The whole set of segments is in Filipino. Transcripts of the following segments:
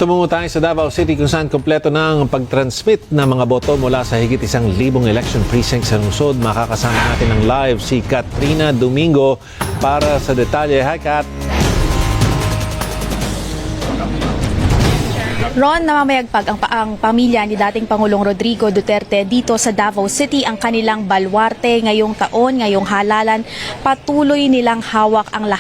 Tumungo tayo sa Davao City kung saan kompleto ng pag-transmit ng mga boto mula sa higit 1,000 election precincts sa lungsod. Makakasama natin ng live si Katrina Domingo para sa detalye. Hi, Kat! Ron, namamayagpag ang pamilya ni dating Pangulong Rodrigo Duterte dito sa Davao City, ang kanilang baluarte ngayong taon, ngayong halalan. Patuloy nilang hawak ang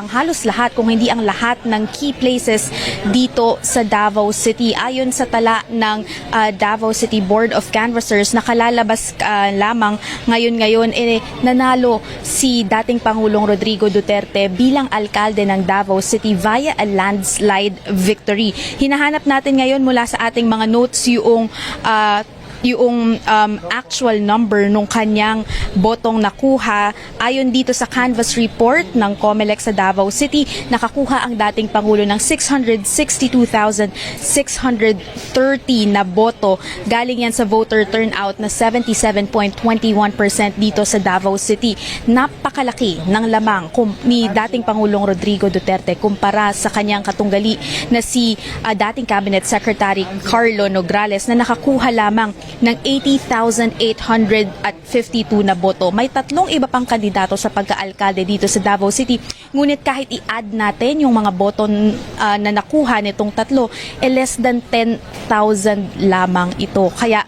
halos lahat, kung hindi ang lahat ng key places dito sa Davao City. Ayon sa tala ng Davao City Board of Canvassers, nakalalabas lamang ngayon, nanalo si dating Pangulong Rodrigo Duterte bilang alkalde ng Davao City via a landslide victory. Hinahanap natin ngayon mula sa ating mga notes yung actual number nung kanyang botong nakuha. Ayon dito sa canvas report ng COMELEC sa Davao City, nakakuha ang dating Pangulo ng 662,630 na boto. Galing yan sa voter turnout na 77.21% dito sa Davao City. Napakalaki ng lamang ni dating Pangulong Rodrigo Duterte kumpara sa kanyang katunggali na si dating Cabinet Secretary Carlo Nograles na nakakuha lamang ng 80,852 na boto. May tatlong iba pang kandidato sa pagka-alkalde dito sa Davao City. Ngunit kahit i-add natin yung mga boto na nakuha nitong tatlo, less than 10,000 lamang ito. Kaya